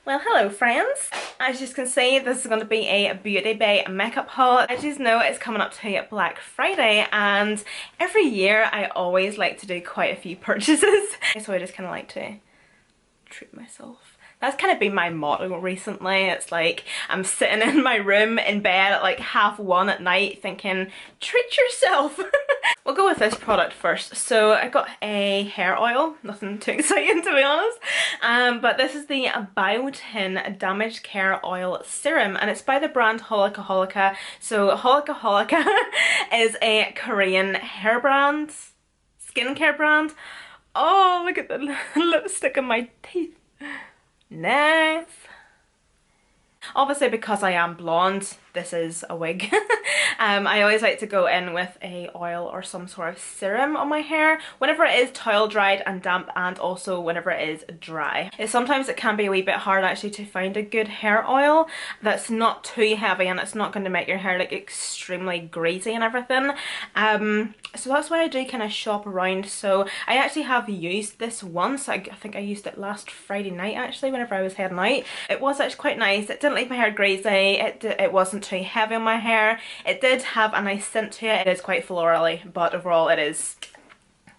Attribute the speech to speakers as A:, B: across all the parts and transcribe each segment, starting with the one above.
A: Well, hello friends. As you can see, this is going to be a Beauty Bay makeup haul. As you know, it's coming up to Black Friday and every year I always like to do quite a few purchases. So I just kind of like to treat myself. That's kind of been my motto recently. It's like I'm sitting in my room in bed at like 1:30 at night thinking, treat yourself. We'll go with this product first. So I got a hair oil, nothing too exciting to be honest. But this is the Biotin Damage Care Oil Serum and it's by the brand Holika Holika. So Holika Holika is a Korean hair brand, skincare brand. Oh, look at the lipstick in my teeth. Nice. Obviously because I am blonde, this is a wig. I always like to go in with a oil or some sort of serum on my hair whenever it is towel dried and damp, and also whenever it is dry. Sometimes it can be a wee bit hard actually to find a good hair oil that's not too heavy and it's not going to make your hair like extremely greasy and everything. So that's why I do kind of shop around. So I actually have used this once. I think I used it last Friday night actually whenever I was heading out. It was actually quite nice. It didn't leave my hair greasy. It wasn't too heavy on my hair. It did have a nice scent to it. It is quite florally, but overall it is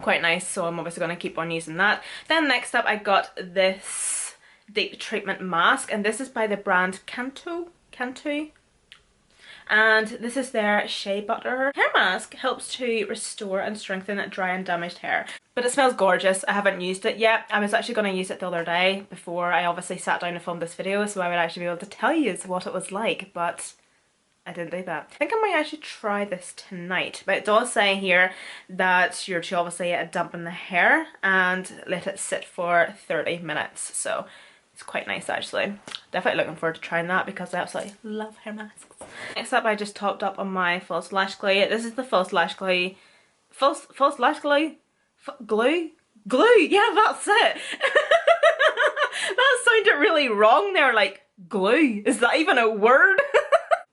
A: quite nice, so I'm obviously going to keep on using that. Then next up I got this deep treatment mask, and this is by the brand Cantu, and this is their Shea Butter hair mask. Helps to restore and strengthen dry and damaged hair. But it smells gorgeous. I haven't used it yet. I was actually going to use it the other day before I obviously sat down to film this video, so I would actually be able to tell you what it was like, but I didn't do that. I think I might actually try this tonight, but it does say here that you're to obviously dampen the hair and let it sit for 30 minutes. So it's quite nice actually. Definitely looking forward to trying that because I absolutely love hair masks. Next up I just topped up on my false lash glue. This is the false lash glue. False lash glue? Glue? Glue! Yeah, that's it! That sounded really wrong there, like glue. Is that even a word?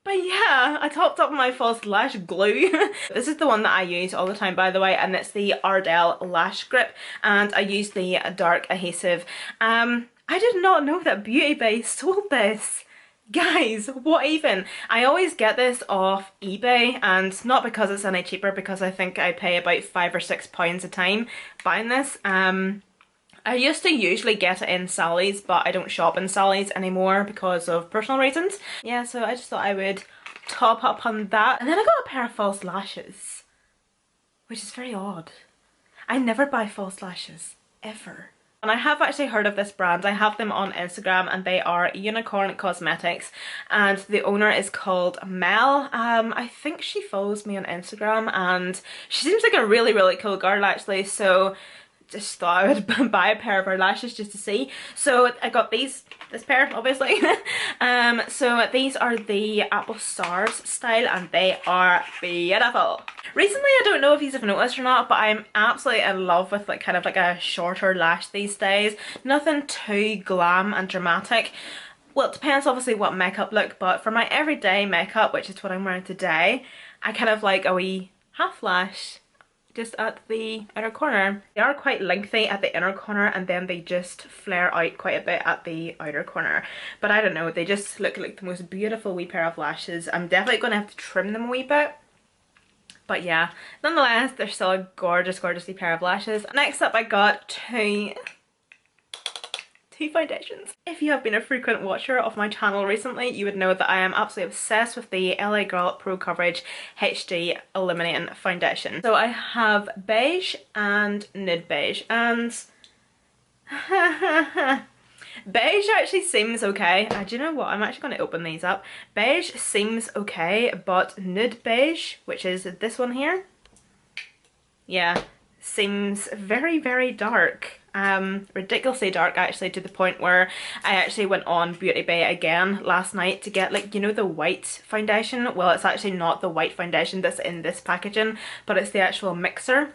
A: But yeah, I topped up my false lash glue. This is the one that I use all the time by the way, and it's the Ardell Lash Grip, and I use the dark adhesive. I did not know that Beauty Bay sold this. Guys, what even? I always get this off eBay, and not because it's any cheaper, because I think I pay about £5 or £6 a time buying this. I used to usually get it in Sally's, but I don't shop in Sally's anymore because of personal reasons. Yeah, so I just thought I would top up on that. And then I got a pair of false lashes, which is very odd. I never buy false lashes, ever. And I have actually heard of this brand. I have them on Instagram and they are Unicorn Cosmetics and the owner is called Mel. I think she follows me on Instagram and she seems like a really cool girl actually, so just thought I would buy a pair of her lashes just to see. So I got this pair obviously. So these are the Apple Stars style and they are beautiful. Recently, I don't know if you have noticed or not, but I'm absolutely in love with like kind of like a shorter lash these days. Nothing too glam and dramatic. Well, it depends obviously what makeup look, but for my everyday makeup, which is what I'm wearing today, I kind of like a wee half lash just at the outer corner. They are quite lengthy at the inner corner and then they just flare out quite a bit at the outer corner. But I don't know, they just look like the most beautiful wee pair of lashes. I'm definitely going to have to trim them a wee bit. But yeah, nonetheless, they're still a gorgeous wee pair of lashes. Next up I got two foundations. If you have been a frequent watcher of my channel recently, you would know that I am absolutely obsessed with the LA Girl Pro Coverage HD Illuminating Foundation. So I have beige and nude beige, and beige actually seems okay. Do you know what? I'm actually going to open these up. Beige seems okay, but nude beige, which is this one here, yeah, seems very dark. Ridiculously dark actually, to the point where I actually went on Beauty Bay again last night to get, like, you know, the white foundation. Well, it's actually not the white foundation that's in this packaging, but it's the actual mixer,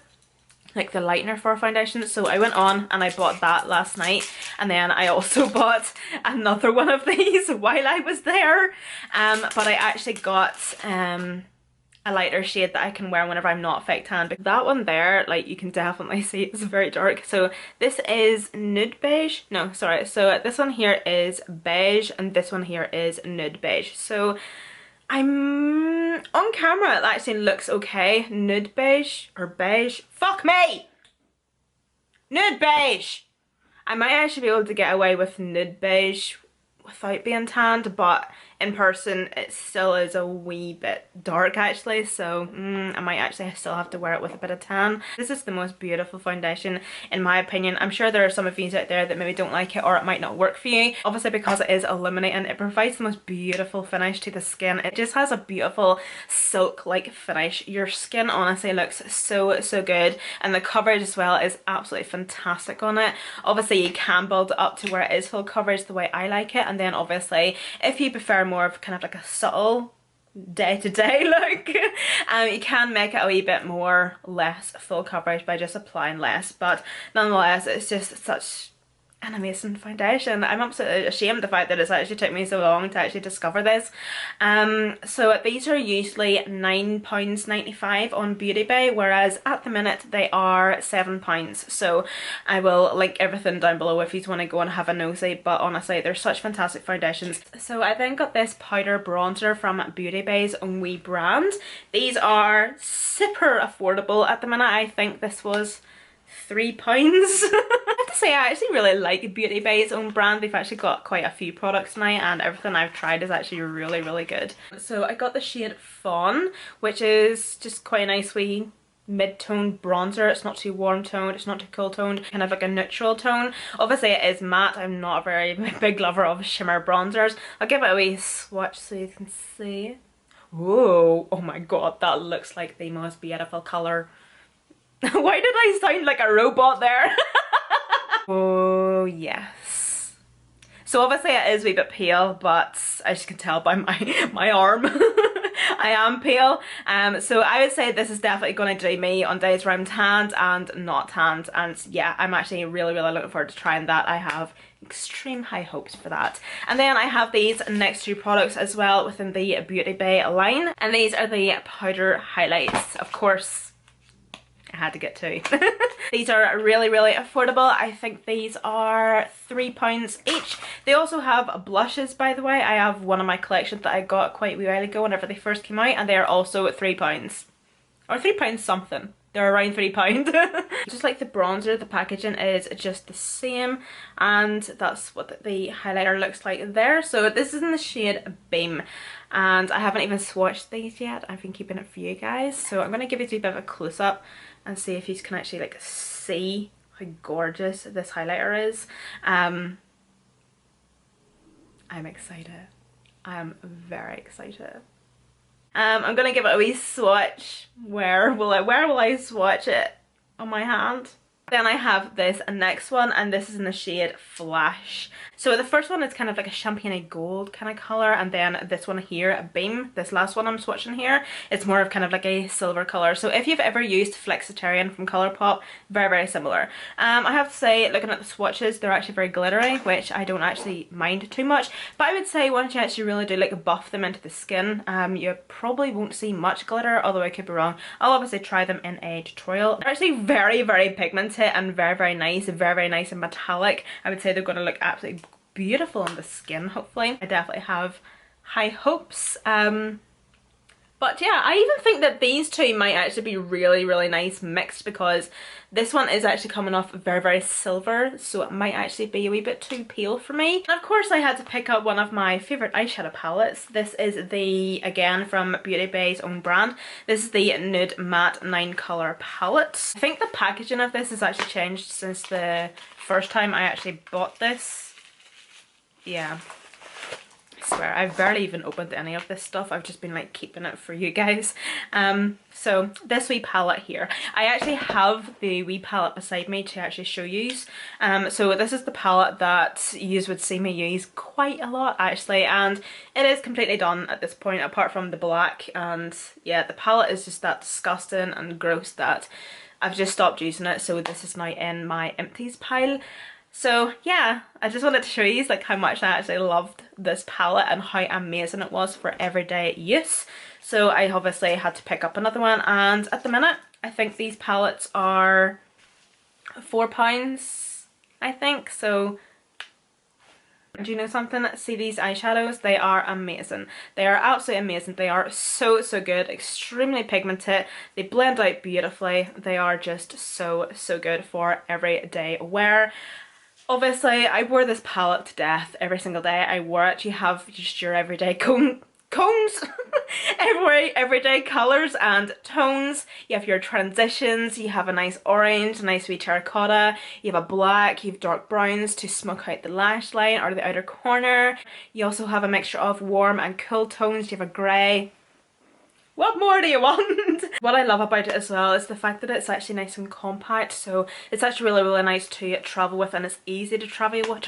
A: like the lightener for foundation. So I went on and I bought that last night, and then I also bought another one of these while I was there. But I actually got a a lighter shade that I can wear whenever I'm not fake tan. But that one there, like you can definitely see it's very dark. So this is nude beige. No, sorry. So this one here is beige and this one here is nude beige. So I'm on camera it actually looks okay. Nude beige or beige. Fuck me! Nude beige! I might actually be able to get away with nude beige without being tanned, but in person it still is a wee bit dark actually, so I might actually still have to wear it with a bit of tan. This is the most beautiful foundation in my opinion. I'm sure there are some of you out there that maybe don't like it or it might not work for you. Obviously because it is illuminating, it provides the most beautiful finish to the skin. It just has a beautiful silk-like finish. Your skin honestly looks so good, and the coverage as well is absolutely fantastic on it. Obviously you can build it up to where it is full coverage the way I like it, and then obviously if you prefer more of kind of like a subtle day-to-day look, you can make it a wee bit more less full coverage by just applying less, but nonetheless it's just such an amazing foundation. I'm absolutely ashamed of the fact that it's actually took me so long to actually discover this. So these are usually £9.95 on Beauty Bay, whereas at the minute they are £7. So I will link everything down below if you want to go and have a nosy, but honestly they're such fantastic foundations. So I then got this powder bronzer from Beauty Bay's own wee brand. These are super affordable at the minute. I think this was £3. I have to say I actually really like Beauty Bay's own brand. They've actually got quite a few products now and everything I've tried is actually really good. So I got the shade Fawn, which is just quite a nice wee mid-tone bronzer. It's not too warm toned, it's not too cool toned, kind of like a neutral tone. Obviously it is matte. I'm not a very big lover of shimmer bronzers. I'll give it a wee swatch so you can see. Whoa, oh my god, that looks like the most beautiful colour. Why did I sound like a robot there? Oh yes. So obviously it is a wee bit pale, but as you can tell by my arm, I am pale. So I would say this is definitely going to do me on days where I'm tanned and not tanned. And yeah, I'm actually really looking forward to trying that. I have extreme high hopes for that. And then I have these next two products as well within the Beauty Bay line. And these are the powder highlights. Of course, I had to get two. These are really affordable. I think these are £3 each. They also have blushes, by the way. I have one of my collections that I got quite a wee while ago whenever they first came out, and they are also at £3. Or £3 something. They're around £3. Just like the bronzer, the packaging is just the same, and that's what the highlighter looks like there. So this is in the shade Beam, and I haven't even swatched these yet. I've been keeping it for you guys. So I'm going to give you a bit of a close-up and see if you can actually like see how gorgeous this highlighter is. I'm excited. I'm very excited. I'm gonna give it a wee swatch. Where will I swatch it? On my hand? Then I have this next one, and this is in the shade Flash. So the first one is kind of like a champagne gold kind of colour, and then this one here, Beam, this last one I'm swatching here, it's more of kind of like a silver colour. So if you've ever used Flexitarian from Colourpop, very similar. I have to say, looking at the swatches, they're actually very glittery, which I don't actually mind too much. But I would say once you actually really do like buff them into the skin, you probably won't see much glitter, although I could be wrong. I'll obviously try them in a tutorial. They're actually very pigmented and very nice and metallic. I would say they're going to look absolutely beautiful on the skin, hopefully. I definitely have high hopes. But yeah, I even think that these two might actually be really nice mixed, because this one is actually coming off very silver, so it might actually be a wee bit too pale for me. And of course I had to pick up one of my favourite eyeshadow palettes. This is the, again, from Beauty Bay's own brand. This is the Nude Matte 9 colour palette. I think the packaging of this has actually changed since the first time I actually bought this. Yeah. I swear, I've barely even opened any of this stuff. I've just been like keeping it for you guys. So this wee palette here, I actually have the wee palette beside me to actually show you. So this is the palette that you would see me use quite a lot actually, and it is completely done at this point apart from the black. And yeah, the palette is just that disgusting and gross that I've just stopped using it, so this is now in my empties pile. So yeah, I just wanted to show you like how much I actually loved this palette and how amazing it was for everyday use. So I obviously had to pick up another one, and at the minute I think these palettes are £4, I think. So do you know something? See these eyeshadows? They are amazing. They are absolutely amazing. They are so good, extremely pigmented. They blend out beautifully. They are just so good for everyday wear. Obviously, I wore this palette to death every single day. I wore it. You have just your everyday cones everyday colours and tones. You have your transitions, you have a nice orange, a nice wee terracotta, you have a black, you have dark browns to smoke out the lash line or the outer corner. You also have a mixture of warm and cool tones. You have a grey. What more do you want? What I love about it as well is the fact that it's actually nice and compact, so it's actually really nice to travel with, and it's easy to travel with.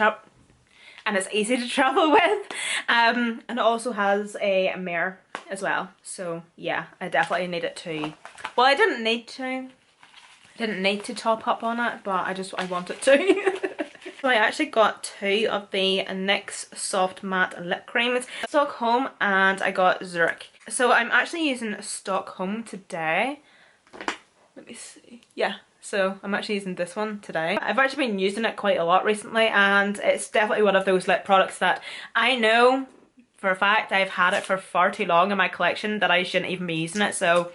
A: And it also has a mirror as well, so yeah, I definitely need it to, well, I didn't need to top up on it, but I wanted to. So I actually got two of the NYX Soft Matte Lip Creams, Stockholm, and I got Zurich. So I'm actually using Stockholm today. Let me see. Yeah. So I'm actually using this one today. I've actually been using it quite a lot recently, and it's definitely one of those lip products that I know for a fact I've had it for far too long in my collection that I shouldn't even be using it, so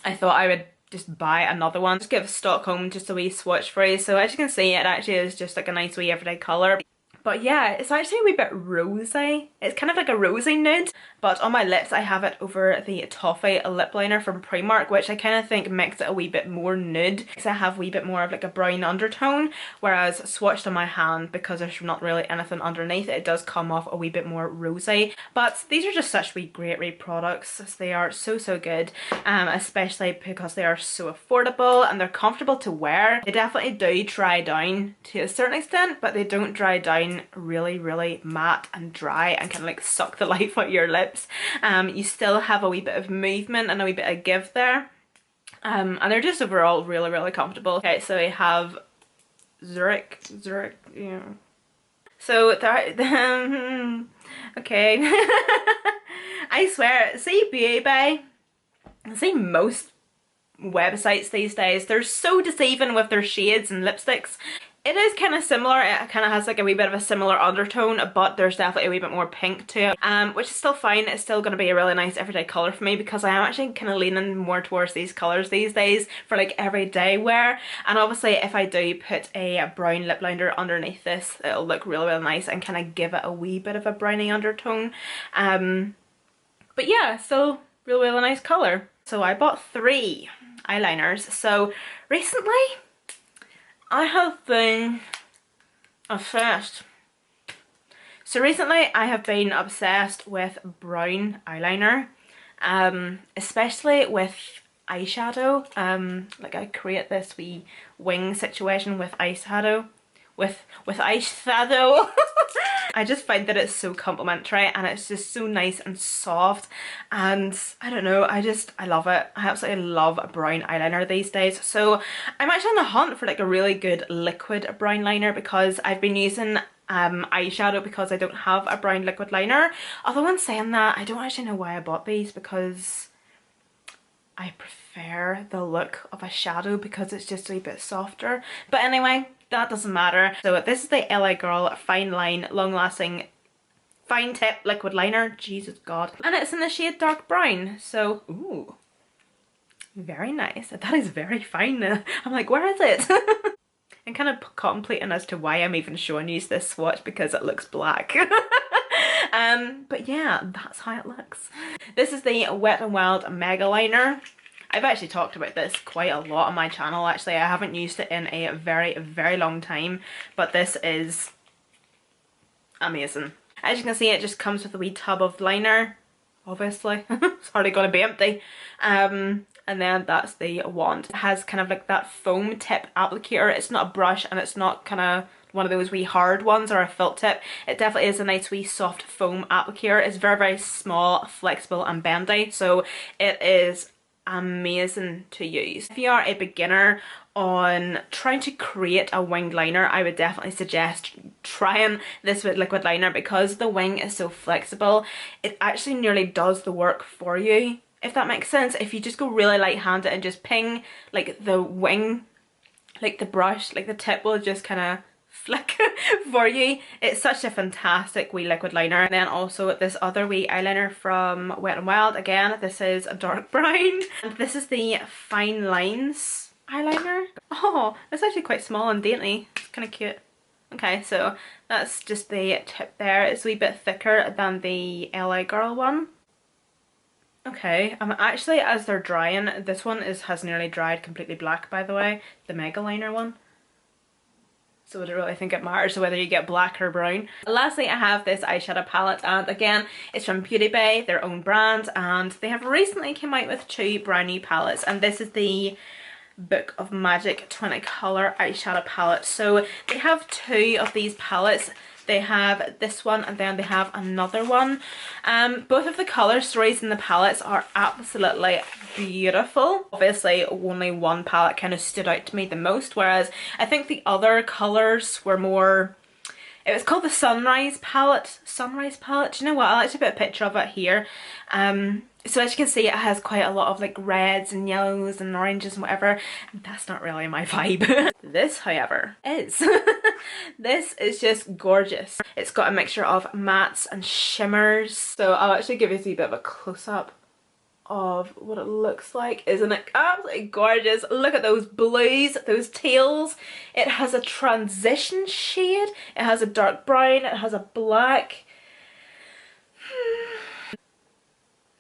A: I thought I would just buy another one. Just give Stockholm just a wee swatch through. So as you can see, it actually is just like a nice wee everyday colour. But yeah, it's actually a wee bit rosy. It's kind of like a rosy nude, but on my lips I have it over the Toffee lip liner from Primark, which I kind of think makes it a wee bit more nude, because I have a wee bit more of like a brown undertone, whereas swatched on my hand, because there's not really anything underneath, it does come off a wee bit more rosy. But these are just such wee great products. They are so good, especially because they are so affordable and they're comfortable to wear. They definitely do dry down to a certain extent, but they don't dry down really matte and dry and kind of like suck the life out of your lips. You still have a wee bit of movement and a wee bit of give there, and they're just overall really comfortable. Okay, so we have Zurich, yeah. So that okay. I swear, see Beauty Bay, see most websites these days, they're so deceiving with their shades and lipsticks. It is kind of similar, it kind of has like a wee bit of a similar undertone, but there's definitely a wee bit more pink to it, which is still fine. It's still going to be a really nice everyday colour for me, because I am actually kind of leaning more towards these colours these days for like everyday wear. And obviously if I do put a brown lip liner underneath this, it'll look really nice and kind of give it a wee bit of a brownie undertone. But yeah, still really nice colour. So I bought 3 eyeliners. So recently I have been obsessed. with brown eyeliner, especially with eyeshadow. Like I create this wee wing situation with eyeshadow. With eyeshadow. I just find that it's so complimentary and it's just so nice and soft, and I don't know, I love it. I absolutely love a brown eyeliner these days. So I'm actually on the hunt for like a really good liquid brown liner, because I've been using eyeshadow because I don't have a brown liquid liner. Although in saying that, I don't actually know why I bought these, because I prefer the look of a shadow because it's just a wee bit softer. But anyway, that doesn't matter. So this is the LA Girl Fine Line Long Lasting Fine Tip Liquid Liner. Jesus God. And it's in the shade dark brown. So, ooh, very nice. That is very fine. I'm like, where is it? I'm kind of contemplating as to why I'm even showing you this swatch, because it looks black. But yeah, that's how it looks. This is the Wet n Wild Mega Liner. I've actually talked about this quite a lot on my channel actually. I haven't used it in a very long time, but this is amazing. As you can see, it just comes with a wee tub of liner, obviously. It's hardly going to be empty. And then that's the wand. It has kind of like that foam tip applicator. It's not a brush and it's not kind of one of those wee hard ones or a felt tip. It definitely is a nice wee soft foam applicator. It's very small, flexible and bendy, so it is amazing to use. If you are a beginner on trying to create a winged liner, I would definitely suggest trying this with liquid liner, because the wing is so flexible. It actually nearly does the work for you, if that makes sense. If you just go really light-handed and just ping like the wing, like the brush, like the tip will just kind of flick for you. It's such a fantastic wee liquid liner. And then also this other wee eyeliner from Wet n Wild. Again, this is a dark brown. And this is the Fine Lines eyeliner. Oh, it's actually quite small and dainty. It's kind of cute. Okay, so that's just the tip there. It's a wee bit thicker than the LA Girl one. Okay, actually, as they're drying, this one has nearly dried completely black, by the way, the Mega Liner one. So I don't really think it matters whether you get black or brown. Lastly, I have this eyeshadow palette, and again, it's from Beauty Bay, their own brand, and they have recently come out with 2 brand new palettes, and this is the Book of Magic 20 colour eyeshadow palette. So they have 2 of these palettes. They have this one and then they have another one. Both of the colour stories in the palettes are absolutely beautiful. Obviously only one palette kind of stood out to me the most, whereas I think the other colours were more... It was called the Sunrise palette. Sunrise palette? Do you know what? I'll actually put a picture of it here. So as you can see, it has quite a lot of like reds and yellows and oranges and whatever. That's not really my vibe. This, however, is. This is just gorgeous. It's got a mixture of mattes and shimmers. So I'll actually give you a bit of a close-up of what it looks like. Isn't it absolutely gorgeous? Look at those blues, those teals. It has a transition shade. It has a dark brown. It has a black.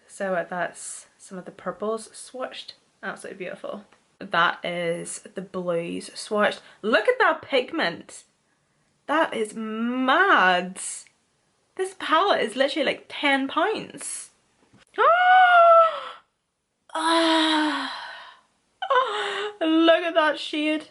A: So that's some of the purples swatched. Absolutely beautiful. That is the blues swatched. Look at that pigment. That is mad. This palette is literally like £10. Look at that shade.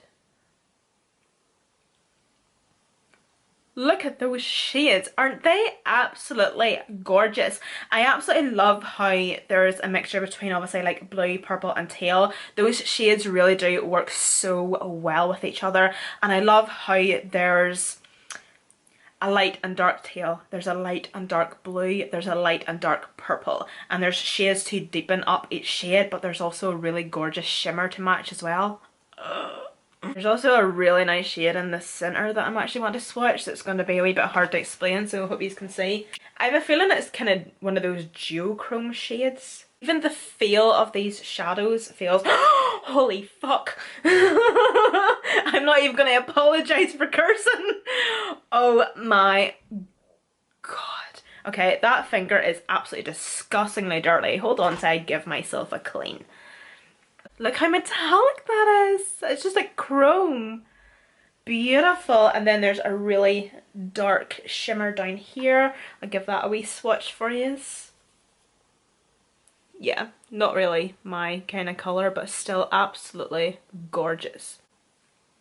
A: Look at those shades. Aren't they absolutely gorgeous? I absolutely love how there's a mixture between obviously like blue, purple and teal. Those shades really do work so well with each other, and I love how there's a light and dark teal, there's a light and dark blue, there's a light and dark purple, and there's shades to deepen up each shade, but there's also a really gorgeous shimmer to match as well. There's also a really nice shade in the centre that I'm actually want to swatch that's going to be a wee bit hard to explain, so I hope you can see. I have a feeling it's kind of one of those duochrome shades. Even the feel of these shadows feels... Holy fuck! I'm not even going to apologise for cursing! Oh my god. Okay, that finger is absolutely disgustingly dirty. Hold on till I give myself a clean. Look how metallic that is. It's just like chrome. Beautiful. And then there's a really dark shimmer down here. I'll give that a wee swatch for you. Yeah, not really my kind of colour, but still absolutely gorgeous.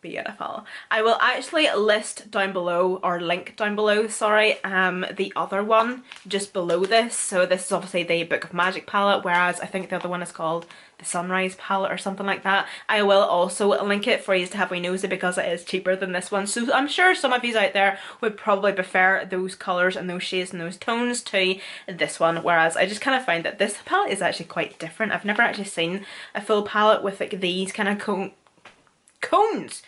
A: Beautiful. I will actually list down below, or link down below, sorry, the other one just below this. So this is obviously the Book of Magic palette, whereas I think the other one is called the Sunrise palette or something like that. I will also link it for you to have a nosy because it is cheaper than this one. So I'm sure some of you out there would probably prefer those colours and those shades and those tones to this one, whereas I just kind of find that this palette is actually quite different. I've never actually seen a full palette with like these kind of tones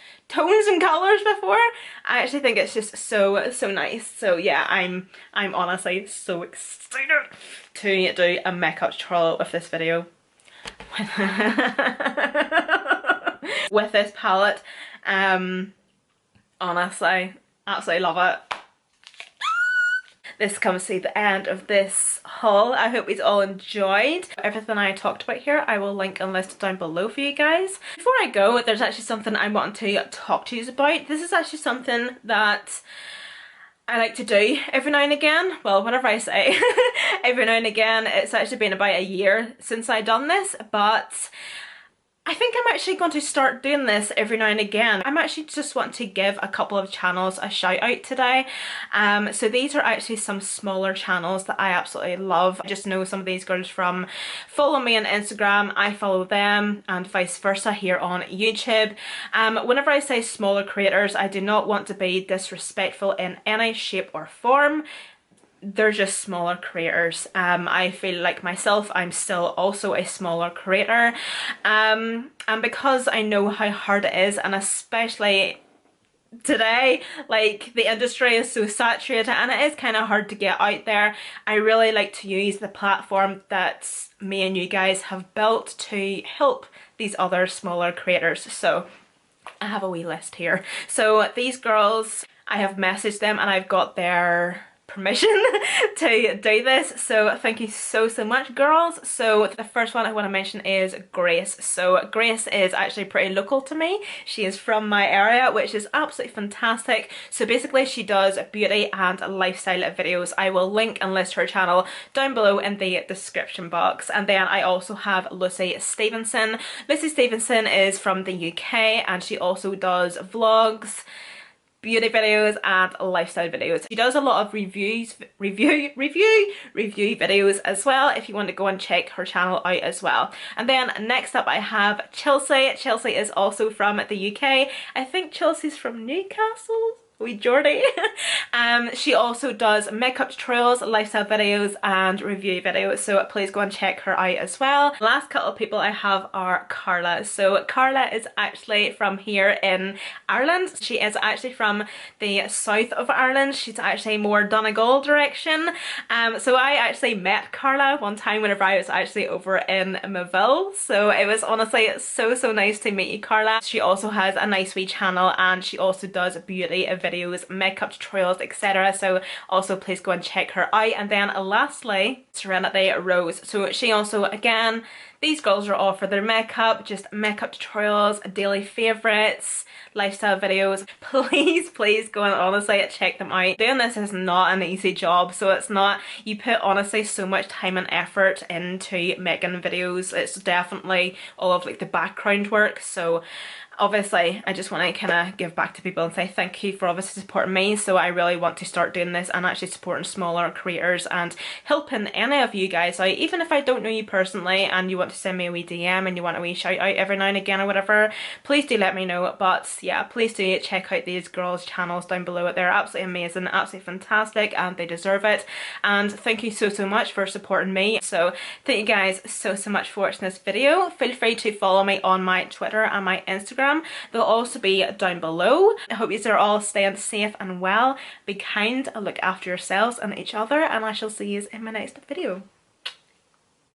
A: and colours before. I actually think it's just so nice. So yeah, I'm honestly so excited to do a makeup tutorial with this video. With this palette. Honestly, absolutely love it. This comes to the end of this haul. I hope you all enjoyed. Everything I talked about here I will link and list down below for you guys. Before I go, there's actually something I want to talk to you about. This is actually something that I like to do every now and again. Well, whenever I say every now and again, it's actually been about a year since I done this, but I think I'm actually going to start doing this every now and again. I'm actually just want to give a couple of channels a shout out today. So these are actually some smaller channels that I absolutely love. I just know some of these girls from follow me on Instagram, I follow them, and vice versa here on YouTube. Whenever I say smaller creators, I do not want to be disrespectful in any shape or form. They're just smaller creators. I feel like myself, I'm still also a smaller creator, and because I know how hard it is, and especially today, like, the industry is so saturated and it is kind of hard to get out there, I really like to use the platform that me and you guys have built to help these other smaller creators. So I have a wee list here. So these girls, I have messaged them and I've got their permission to do this, so thank you so much, girls. So the first one I want to mention is Grace. So Grace is actually pretty local to me. She is from my area, which is absolutely fantastic. So basically she does beauty and lifestyle videos. I will link and list her channel down below in the description box. And then I also have Lucy Stevenson. Lucy Stevenson is from the UK and she also does vlogs, beauty videos and lifestyle videos. She does a lot of review videos as well, if you want to go and check her channel out as well. And then next up I have Chelsea. Chelsea is also from the UK. I think Chelsea's from Newcastle. We Geordie. She also does makeup tutorials, lifestyle videos and review videos, so please go and check her out as well. The last couple of people I have are Carla. So Carla is actually from here in Ireland. She is actually from the south of Ireland. She's actually more Donegal direction. So I actually met Carla one time whenever I was actually over in Moville, so it was honestly so nice to meet you, Carla. She also has a nice wee channel and she also does beauty videos, makeup tutorials, etc. So also please go and check her out. And then lastly, Serenity Rose. So she also, again, these girls are all for their makeup, just makeup tutorials, daily favourites, lifestyle videos. Please go and honestly check them out. Doing this is not an easy job, so it's not, you put honestly so much time and effort into making videos. It's definitely all of like the background work, so obviously I just want to kind of give back to people and say thank you for obviously supporting me. So I really want to start doing this and actually supporting smaller creators and helping any of you guys out. Even if I don't know you personally and you want to send me a wee DM and you want a wee shout out every now and again or whatever, please do let me know. But yeah, please do check out these girls' channels down below. They're absolutely amazing, absolutely fantastic, and they deserve it. And thank you so much for supporting me. So thank you guys so much for watching this video. Feel free to follow me on my Twitter and my Instagram. They'll also be down below. I hope you are all staying safe and well. Be kind and look after yourselves and each other, and I shall see you in my next video.